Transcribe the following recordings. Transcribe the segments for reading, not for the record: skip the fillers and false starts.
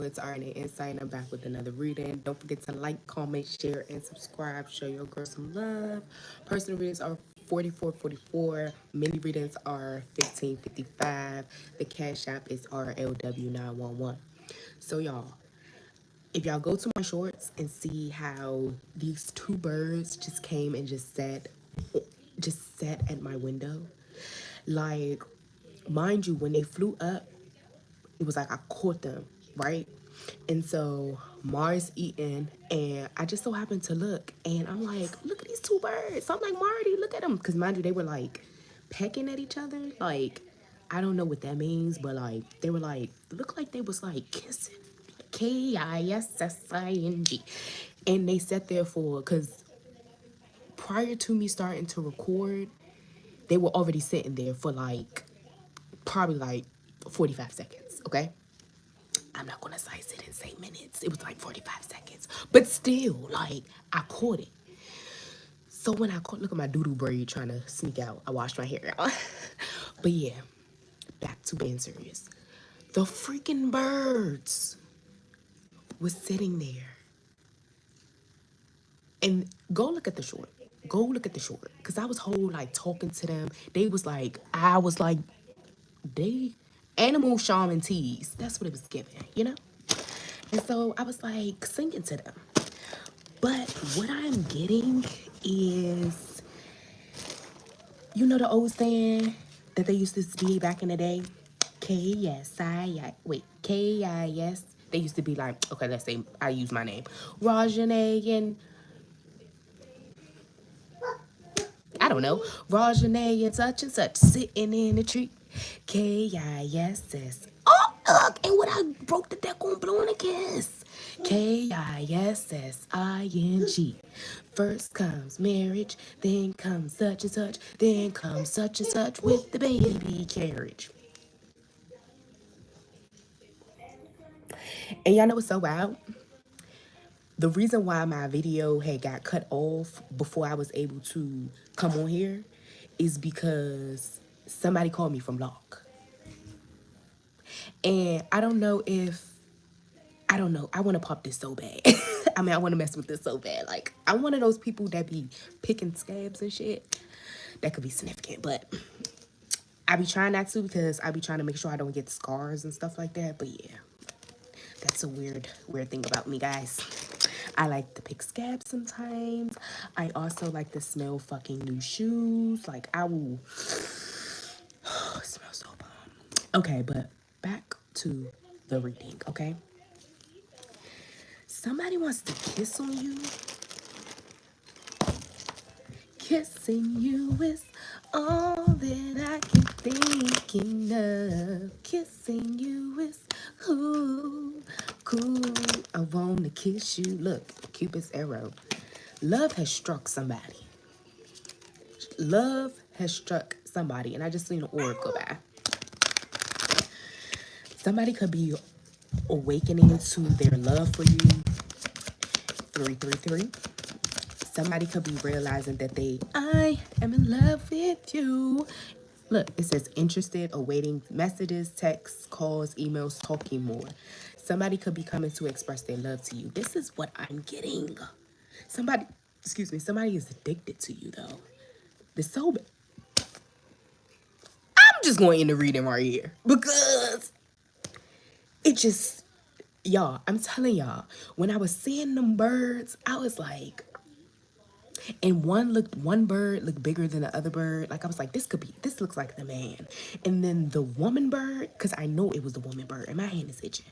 It's R-Nae Insight, and I'm back with another reading. Don't forget to like, comment, share, and subscribe. Show your girl some love. Personal readings are 44.44. Mini readings are 15.55. The cash app is RLW911. So y'all, if y'all go to my shorts and see how these two birds just came and just sat at my window, like, mind you, when they flew up, it was like I caught them, right? And so Mars eating, and I just so happened to look, and I'm like, look at these two birds. So I'm like, Marty, look at them, because mind you, they were like pecking at each other. Like, I don't know what that means, but like they were like, looked like they was like kissing. K-I-S-S-I-N-G. And they sat there for, because prior to me starting to record, they were already sitting there for like probably like 45 seconds, okay? I'm not gonna size it and say minutes. It was like 45 seconds. But still, like, I caught it. So when I caught, look at my doo-doo braid trying to sneak out. I washed my hair out. But yeah, back to being serious. The freaking birds was sitting there. And go look at the short. Go look at the short. Because I was whole, like, talking to them. They was like, I was like, they animal shaman teas. That's what it was giving, you know? And so I was like singing to them. But what I'm getting is, you know the old saying that they used to be back in the day? K-I-S. They used to be like, okay, let's say I use my name. R-Nae and, I don't know, R-Nae and such, sitting in a tree. K-I-S-S. Oh, look, and what I broke the deck on blowing a kiss. K-I-S-S-I-N-G. First comes marriage, then comes such and such, then comes such and such with the baby carriage. And y'all know what's so wild? The reason why my video had got cut off before I was able to come on here is because somebody called me from Lock. And I don't know if, I don't know. I want to pop this so bad. I mean, I want to mess with this so bad. Like, I'm one of those people that be picking scabs and shit. That could be significant, but I be trying not to because I be trying to make sure I don't get scars and stuff like that. But yeah, that's a weird thing about me, guys. I like to pick scabs sometimes. I also like to smell fucking new shoes. Like, I will smell so bomb. Okay, but back to the reading, okay? Somebody wants to kiss on you. Kissing you is all that I can thinking of. Kissing you is cool. I wanna kiss you. Look, Cupid's arrow. Love has struck somebody. Love has struck somebody. And I just seen an orb go by. Somebody could be awakening to their love for you. 333. Somebody could be realizing that I am in love with you. Look, it says interested, awaiting messages, texts, calls, emails, talking more. Somebody could be coming to express their love to you. This is what I'm getting. Somebody, excuse me, somebody is addicted to you though. The soul. I'm just going into reading right here because it just, y'all, I'm telling y'all, when I was seeing them birds, I was like, and one bird looked bigger than the other bird. Like, I was like, this looks like the man. And then the woman bird, because I know it was the woman bird, and my hand is itching.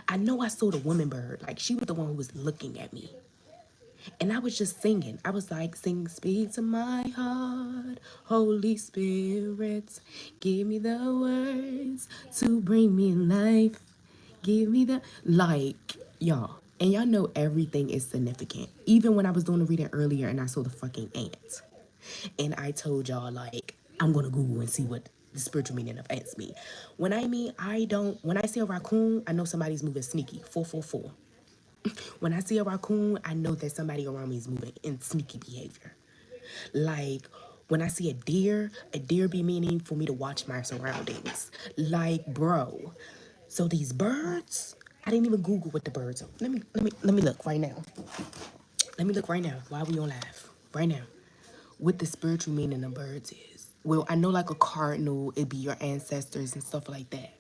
I know I saw the woman bird. Like, she was the one who was looking at me. And I was just singing. I was like, sing, speak to my heart, Holy Spirit, give me the words to bring me life. Give me the, like, y'all. And y'all know everything is significant. Even when I was doing the reading earlier and I saw the fucking ants. And I told y'all, like, I'm going to Google and see what the spiritual meaning of ants mean. When I see a raccoon, I know somebody's moving sneaky. 444. When I see a raccoon, I know that somebody around me is moving in sneaky behavior. Like, when I see a deer be meaning for me to watch my surroundings. Like, bro. So these birds, I didn't even Google what the birds are. Let me look right now. Let me look right now. Why we on live? Right now. What the spiritual meaning of birds is. Well, I know like a cardinal, it'd be your ancestors and stuff like that.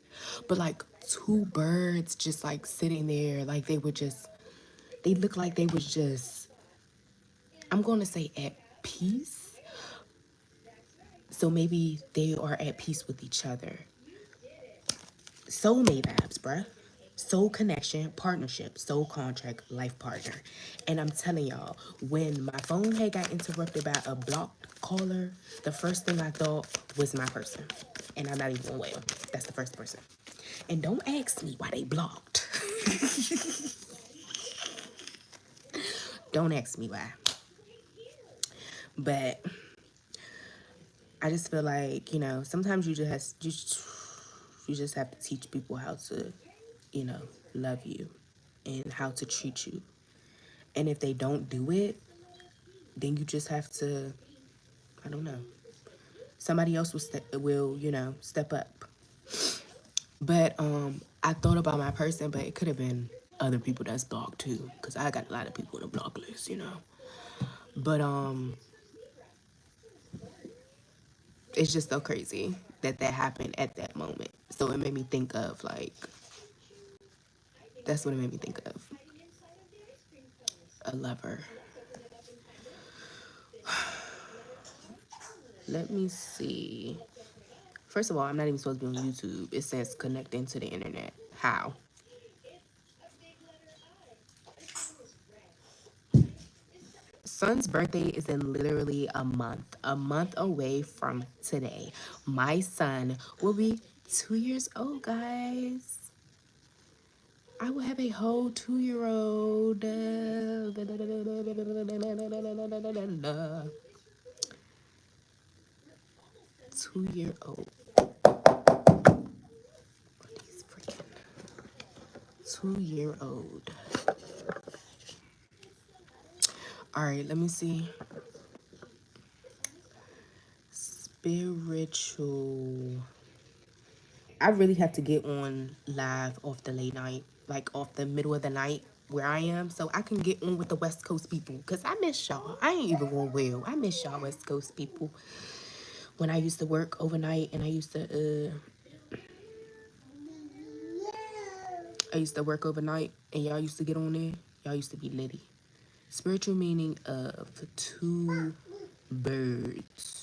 But like two birds just like sitting there, like they look like they was just, I'm going to say at peace. So maybe they are at peace with each other. Soulmate vibes, bruh. Soul connection, partnership, soul contract, life partner. And I'm telling y'all, when my phone had got interrupted by a blocked caller, the first thing I thought was my person. And I'm not even gonna wail. That's the first person. And don't ask me why they blocked. Don't ask me why. But I just feel like, sometimes you just have to teach people how to, you know, love you and how to treat you. And if they don't do it, then you just have to, I don't know. Somebody else will, step up. But I thought about my person, but it could have been other people that's blocked too, cause I got a lot of people on the block list. But it's just so crazy that happened at that moment. So it made me think of like, that's what it made me think of. A lover. Let me see. First of all, I'm not even supposed to be on YouTube. It says connecting to the internet. How? Son's birthday is in literally a month away from today. My son will be 2 years old, guys. I will have a whole 2 year old. 2 year old. These freaking 2 year old. All right, let me see. Spiritual. I really have to get on live off the late night, like off the middle of the night where I am, so I can get on with the West Coast people, because I miss y'all. I ain't even going well. I miss y'all West Coast people. When I used to work overnight and I used to work overnight and y'all used to get on there, y'all used to be litty. Spiritual meaning of two birds.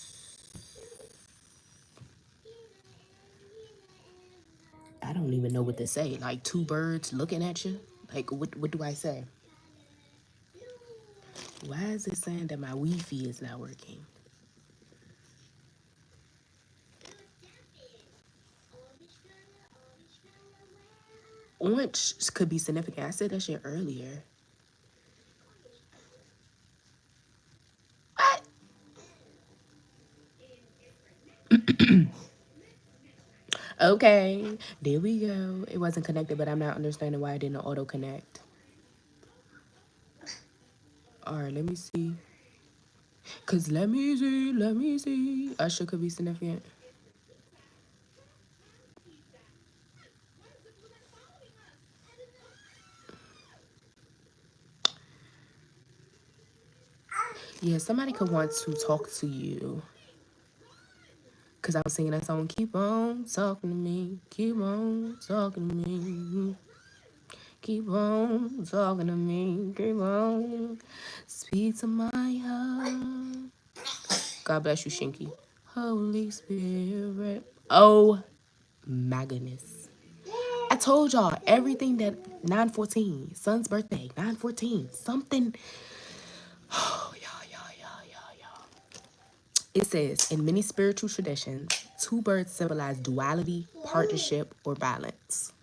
I don't even know what to say. Like two birds looking at you. Like what do I say? Why is it saying that my Wi-Fi is not working? Orange could be significant. I said that shit earlier. What? Okay, there we go. It wasn't connected, but I'm not understanding why it didn't auto connect. All right, let me see. Cause let me see. Usher could be significant. Yeah, somebody could want to talk to you. Cause I was singing that song. Keep on talking to me. Keep on talking to me. Keep on talking to me. Keep on. Speak to my heart. God bless you, Shinky. Holy Spirit. Oh my goodness. I told y'all everything that 9/14, son's birthday, 9/14, something. Oh, y'all. It says, in many spiritual traditions, two birds symbolize duality, partnership, or balance.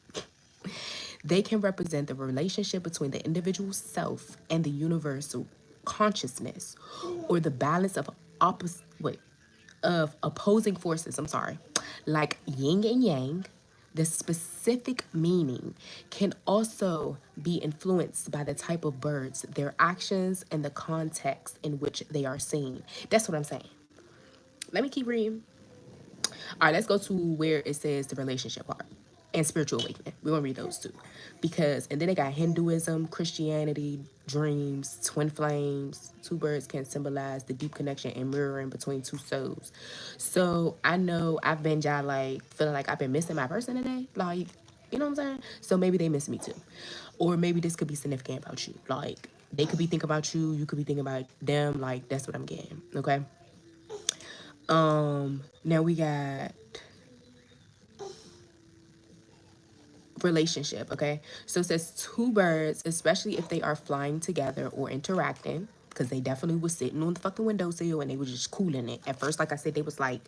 They can represent the relationship between the individual self and the universal consciousness, or the balance of opposing forces. I'm sorry, like yin and yang. The specific meaning can also be influenced by the type of birds, their actions, and the context in which they are seen. That's what I'm saying. Let me keep reading. All right, let's go to where it says the relationship part. and spiritual awakening. We're gonna read those two. Because and then they got Hinduism, Christianity, dreams, twin flames. Two birds can symbolize the deep connection and mirroring between two souls. So I know I've been just like feeling like I've been missing my person today. Like, you know what I'm saying? So maybe they miss me too. Or maybe this could be significant about you. Like they could be thinking about you, you could be thinking about them. Like that's what I'm getting. Okay. Now we got relationship, okay? So it says two birds, especially if they are flying together or interacting, because they definitely was sitting on the fucking windowsill and they was just cooling it. At first, like I said, they was like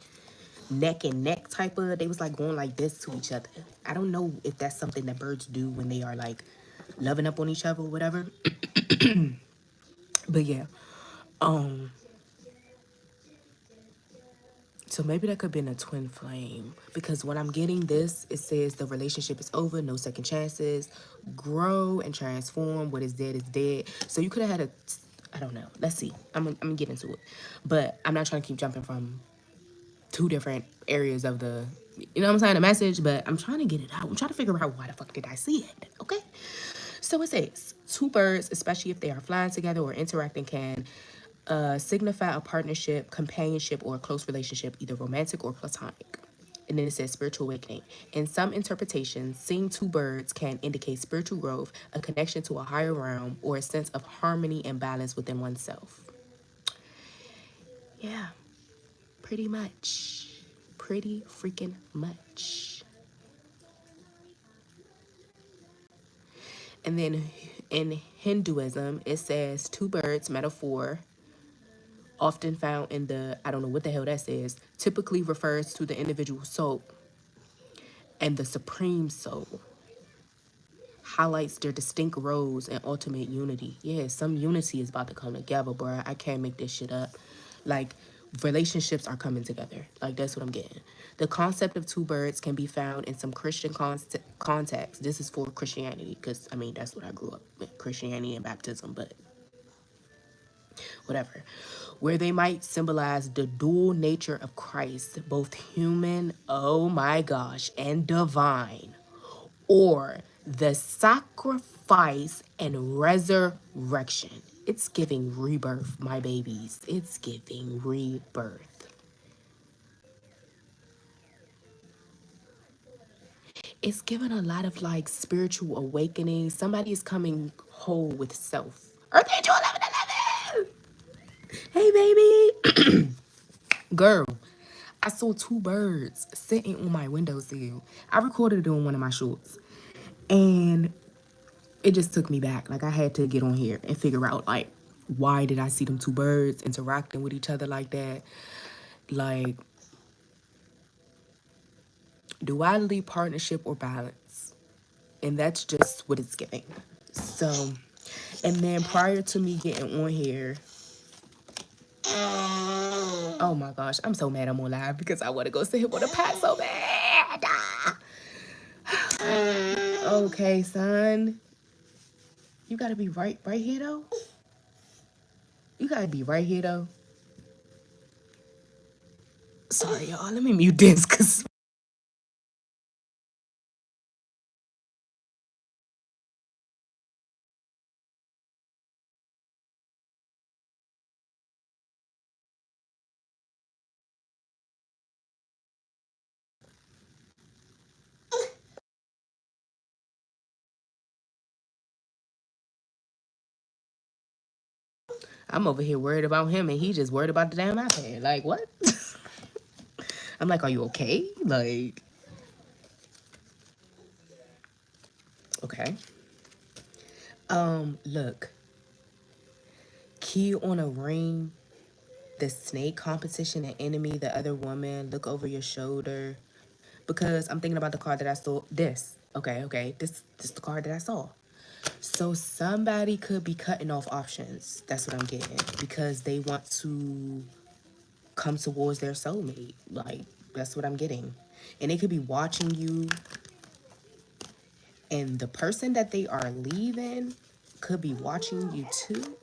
neck and neck type of, they was like going like this to each other. I don't know if that's something that birds do when they are like loving up on each other or whatever. But yeah, so maybe that could have been a twin flame because when I'm getting this, it says the relationship is over, no second chances, grow and transform. What is dead is dead. So you could have had a, I don't know. Let's see. I'm gonna get into it, but I'm not trying to keep jumping from two different areas of the, you know what I'm saying, the message. But I'm trying to get it out. I'm trying to figure out why the fuck did I see it? Okay. So it says two birds, especially if they are flying together or interacting, can signify a partnership, companionship, or a close relationship, either romantic or platonic. And then it says spiritual awakening. In some interpretations, seeing two birds can indicate spiritual growth, a connection to a higher realm, or a sense of harmony and balance within oneself. Yeah, pretty much. Pretty freaking much. And then in Hinduism, it says two birds metaphor often found in the, I don't know what the hell that says, typically refers to the individual soul and the supreme soul, highlights their distinct roles and ultimate unity. Yeah, some unity is about to come together, bro. I can't make this shit up. Like, relationships are coming together. Like, that's what I'm getting. The concept of two birds can be found in some Christian contexts. This is for Christianity, because, I mean, that's what I grew up with, Christianity and baptism, but whatever, where they might symbolize the dual nature of Christ, both human, oh my gosh, and divine, or the sacrifice and resurrection. It's giving rebirth, my babies. It's giving rebirth. It's giving a lot of like spiritual awakening. Somebody is coming whole with self. Earth Angel 1111. Hey, baby. Girl, I saw two birds sitting on my windowsill. I recorded it on one of my shorts. And it just took me back. Like, I had to get on here and figure out, like, why did I see them two birds interacting with each other like that? Like, duality, partnership, or balance. And that's just what it's giving. So, and then prior to me getting on here, oh my gosh, I'm so mad I'm on live because I want to go sit here with a pack so bad. Okay, son. You gotta be right here though. You gotta be right here though. Sorry, y'all. Let me mute this because I'm over here worried about him and he just worried about the damn iPad. Like, what? I'm like, are you okay? Like, okay. Look. Key on a ring, the snake competition, an enemy, the other woman, look over your shoulder. Because I'm thinking about the card that I saw. This. Okay. This is the card that I saw. So somebody could be cutting off options. That's what I'm getting. Because they want to come towards their soulmate. Like, that's what I'm getting. And they could be watching you. And the person that they are leaving could be watching you too.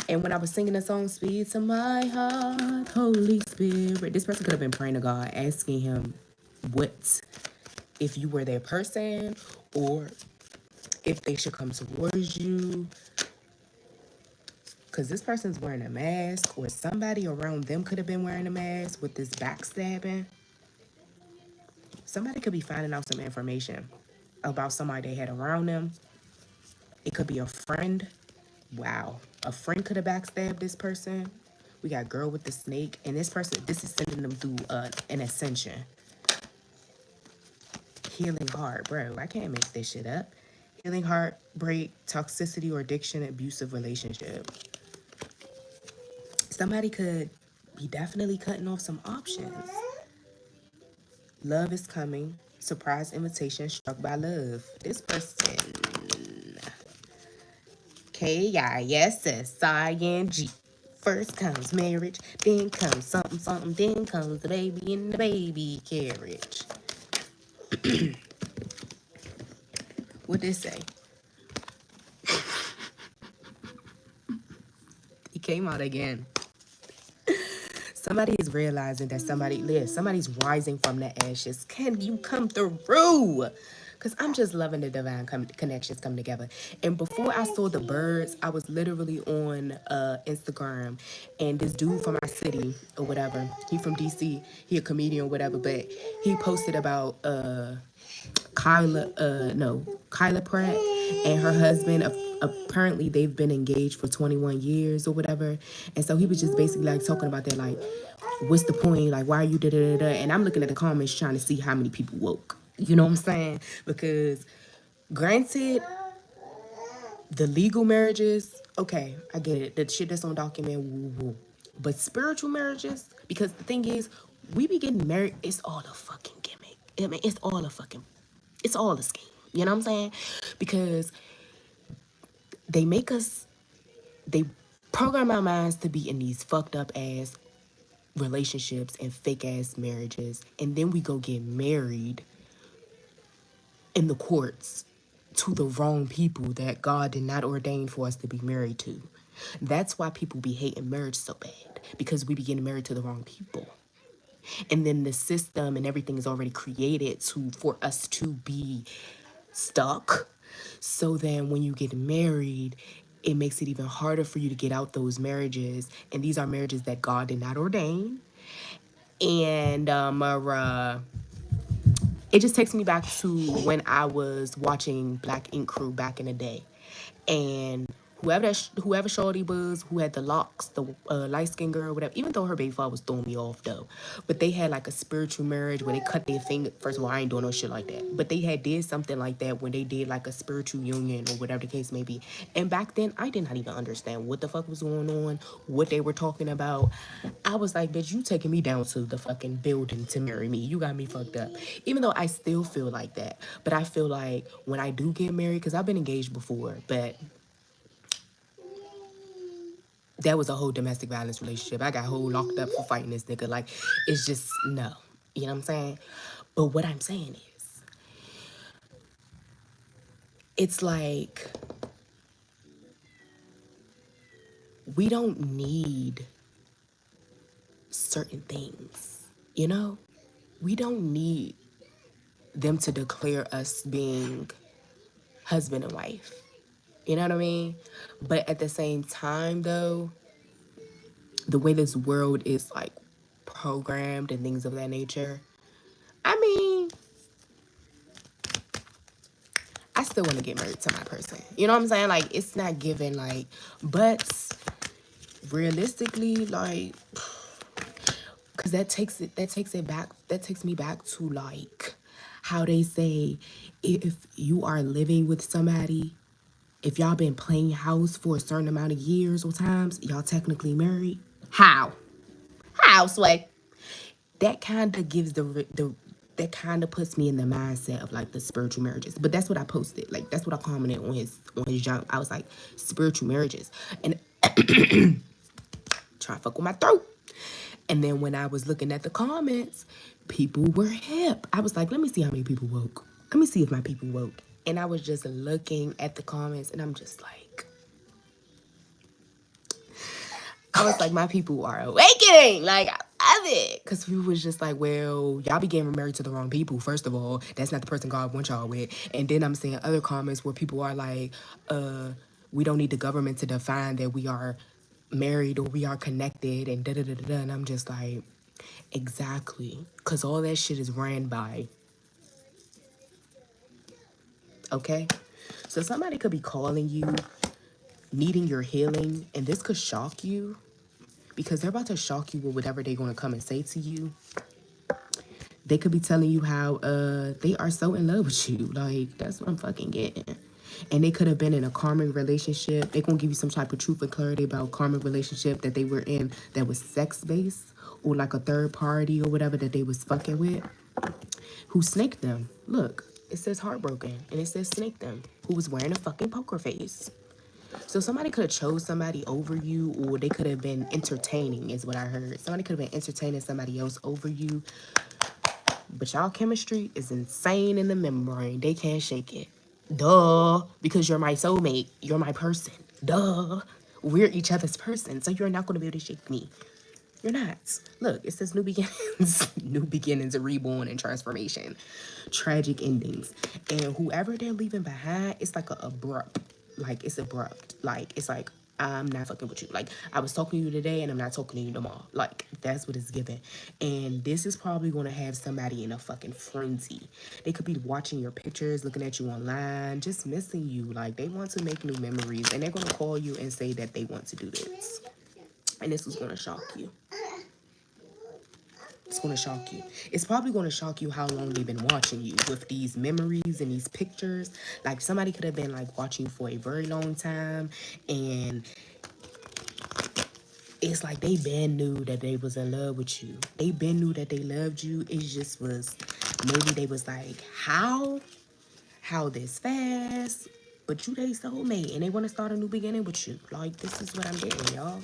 And when I was singing the song, Speed to My Heart, Holy Spirit, this person could have been praying to God, asking him what, if you were their person, or if they should come towards you. Because this person's wearing a mask, or somebody around them could have been wearing a mask with this backstabbing. Somebody could be finding out some information about somebody they had around them. It could be a friend. Wow. A friend could have backstabbed this person. We got girl with the snake. And this person, this is sending them through an ascension. Healing heart. Bro, I can't make this shit up. Healing heartbreak, toxicity or addiction, abusive relationship. Somebody could be definitely cutting off some options. Love is coming. Surprise invitation, struck by love. This person. K.I.S.S.I.N.G. First comes marriage, then comes something, something, then comes the baby in the baby carriage. What did it say? He came out again. Somebody is realizing that somebody lives. Somebody's rising from the ashes. Can you come through? Because I'm just loving the divine connections come together. And before I saw the birds, I was literally on Instagram. And this dude from our city or whatever, he from DC, he a comedian or whatever, but he posted about Kyla Pratt and her husband. Apparently, they've been engaged for 21 years or whatever. And so he was just basically like talking about that, like, what's the point? Like, why are you da da da? And I'm looking at the comments trying to see how many people woke. You know what I'm saying? Because, granted, the legal marriages, okay, I get it. The shit that's on document, woo woo. But spiritual marriages, because the thing is, we be getting married, it's all a fucking gimmick. I mean, it's all a scheme. You know what I'm saying? Because they make us, they program our minds to be in these fucked up ass relationships and fake ass marriages. And then we go get married in the courts to the wrong people that God did not ordain for us to be married to. That's why people be hating marriage so bad, because we be getting married to the wrong people. And then the system and everything is already created for us to be stuck. So then when you get married, it makes it even harder for you to get out those marriages. And these are marriages that God did not ordain. And it just takes me back to when I was watching Black Ink Crew back in the day. And whoever shorty was, who had the locks, the light-skinned girl, whatever, even though her baby father was throwing me off, though. But they had, like, a spiritual marriage where they cut their finger. First of all, I ain't doing no shit like that. But they did something like that when they did, like, a spiritual union or whatever the case may be. And back then, I did not even understand what the fuck was going on, what they were talking about. I was like, bitch, you taking me down to the fucking building to marry me. You got me fucked up. Even though I still feel like that. But I feel like when I do get married, because I've been engaged before, but that was a whole domestic violence relationship. I got whole locked up for fighting this nigga. Like, it's just, no. You know what I'm saying? But what I'm saying is, it's like, we don't need certain things, you know? We don't need them to declare us being husband and wife. You know what I mean? But at the same time, though, the way this world is, like, programmed and things of that nature, I mean, I still want to get married to my person. You know what I'm saying? Like, it's not given, like, but realistically, like, because that takes me back to, like, how they say, if you are living with somebody, if y'all been playing house for a certain amount of years or times, y'all technically married. How, Sway? That kind of gives that kind of puts me in the mindset of, like, the spiritual marriages. But that's what I posted. Like, that's what I commented on his jump. I was like, spiritual marriages. And trying to fuck with my throat. And then when I was looking at the comments, people were hip. I was like, let me see how many people woke. Let me see if my people woke. And I was just looking at the comments and I'm just like, I was like, my people are awakening. Like, I love it. Because we was just like, well, y'all be getting married to the wrong people, first of all. That's not the person God wants y'all with. And then I'm seeing other comments where people are like, we don't need the government to define that we are married or we are connected and da-da-da-da-da. And I'm just like, exactly. Because all that shit is ran by. Okay? So somebody could be calling you, needing your healing, and this could shock you because they're about to shock you with whatever they're going to come and say to you. They could be telling you how they are so in love with you. Like, that's what I'm fucking getting. And they could have been in a karmic relationship. They're going to give you some type of truth and clarity about karmic relationship that they were in that was sex-based or like a third party or whatever that they was fucking with who snaked them. Look, it says heartbroken and it says snaked them who was wearing a fucking poker face. So somebody could have chose somebody over you, or they could have been entertaining, is what I heard. Somebody could have been entertaining somebody else over you. But y'all chemistry is insane in the membrane. They can't shake it. Duh. Because you're my soulmate. You're my person. Duh. We're each other's person. So you're not going to be able to shake me. You're not. Look, it says new beginnings. New beginnings, a reborn and transformation. Tragic endings. And whoever they're leaving behind, it's like a abrupt. Like, it's abrupt. Like, it's like, I'm not fucking with you. Like, I was talking to you today and I'm not talking to you tomorrow. Like, that's what it's given. And this is probably going to have somebody in a fucking frenzy. They could be watching your pictures, looking at you online, just missing you. Like, they want to make new memories. And they're going to call you and say that they want to do this. And this is going to shock you. It's going to shock you. It's probably going to shock you how long they've been watching you with these memories and these pictures. Like, somebody could have been, like, watching you for a very long time. And it's like they been knew that they was in love with you. They been knew that they loved you. It just was, maybe they was like, how? How this fast? But you they soulmate. And they want to start a new beginning with you. Like, this is what I'm getting, y'all.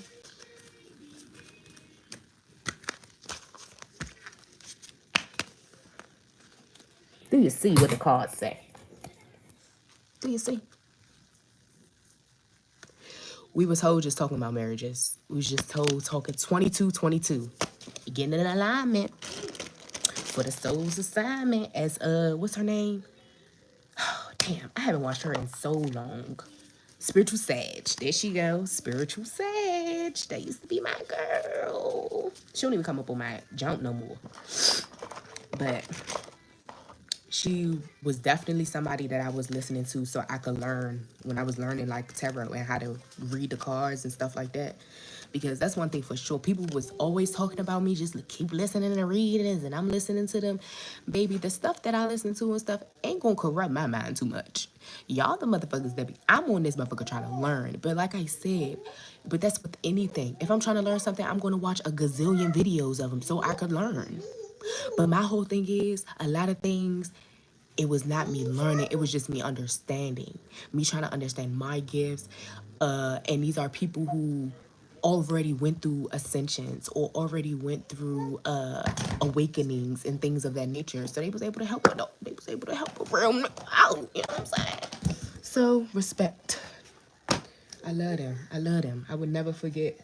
Do you see what the cards say? Do you see? We was told just talking about marriages. We was just told talking 22. Getting in alignment for the soul's assignment as what's her name? Oh, damn, I haven't watched her in so long. Spiritual Sag. There she goes. Spiritual Sag. That used to be my girl. She don't even come up on my jump no more. But she was definitely somebody that I was listening to so I could learn when I was learning like tarot and how to read the cards and stuff like that. Because that's one thing for sure. People was always talking about me, just keep listening to readings and I'm listening to them. Baby, the stuff that I listen to and stuff ain't gonna corrupt my mind too much. Y'all the motherfuckers that be, I'm on this motherfucker trying to learn. But like I said, but that's with anything. If I'm trying to learn something, I'm gonna watch a gazillion videos of them so I could learn. But my whole thing is, a lot of things, it was not me learning, it was just me understanding. Me trying to understand my gifts. And these are people who already went through ascensions or already went through awakenings and things of that nature. So they was able to help her. They was able to help her real out. You know what I'm saying? So respect. I love them. I love them. I would never forget.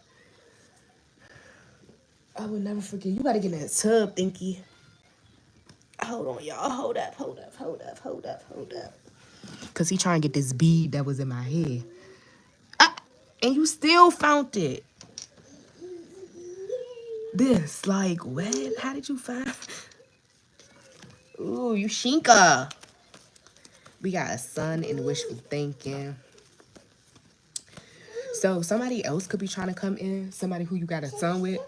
I would never forget. You gotta get in that tub, Thinky. Hold on, y'all. Hold up. Cause he trying to get this bead that was in my head. Ah, and you still found it. This, like, what? How did you find? Ooh, you shinka. We got a sun in wishful thinking. So somebody else could be trying to come in. Somebody who you got a son with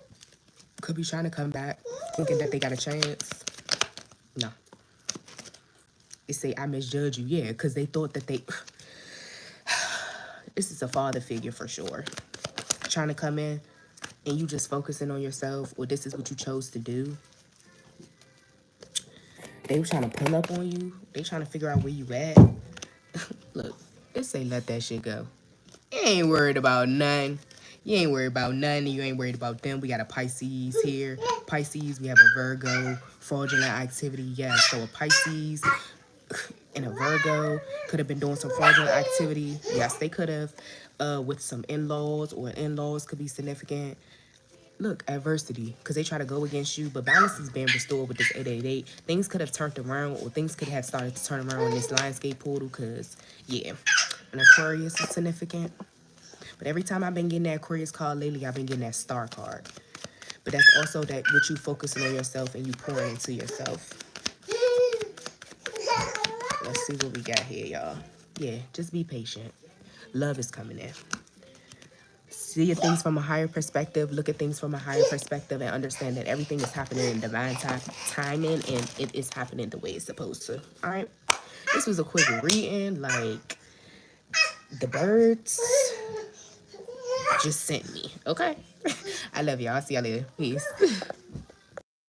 could be trying to come back, thinking that they got a chance. No. It say, I misjudge you. Yeah, because they thought that they... This is a father figure for sure. Trying to come in and you just focusing on yourself, or this is what you chose to do. They were trying to pull up on you. They trying to figure out where you at. Look, it say let that shit go. You ain't worried about none. You ain't worried about none. You ain't worried about them. We got a Pisces here. Pisces, we have a Virgo. Fraudulent activity, yeah. So a Pisces and a Virgo. Could have been doing some fraudulent activity. Yes, they could have. With some in-laws, or in-laws could be significant. Look, adversity, because they try to go against you, but balance is being restored with this 888. Things could have turned around, or things could have started to turn around in this Lionsgate portal, because, yeah, an Aquarius is significant. But every time I've been getting that Aquarius card lately, I've been getting that star card. But that's also that with you focusing on yourself and you pouring into yourself. Let's see what we got here, y'all. Yeah, just be patient. Love is coming in. See things from a higher perspective, look at things from a higher perspective, and understand that everything is happening in divine timing, and it is happening the way it's supposed to. All right. This was a quick reading. Like, the birds just sent me. Okay. I love y'all. I'll see y'all later. Peace.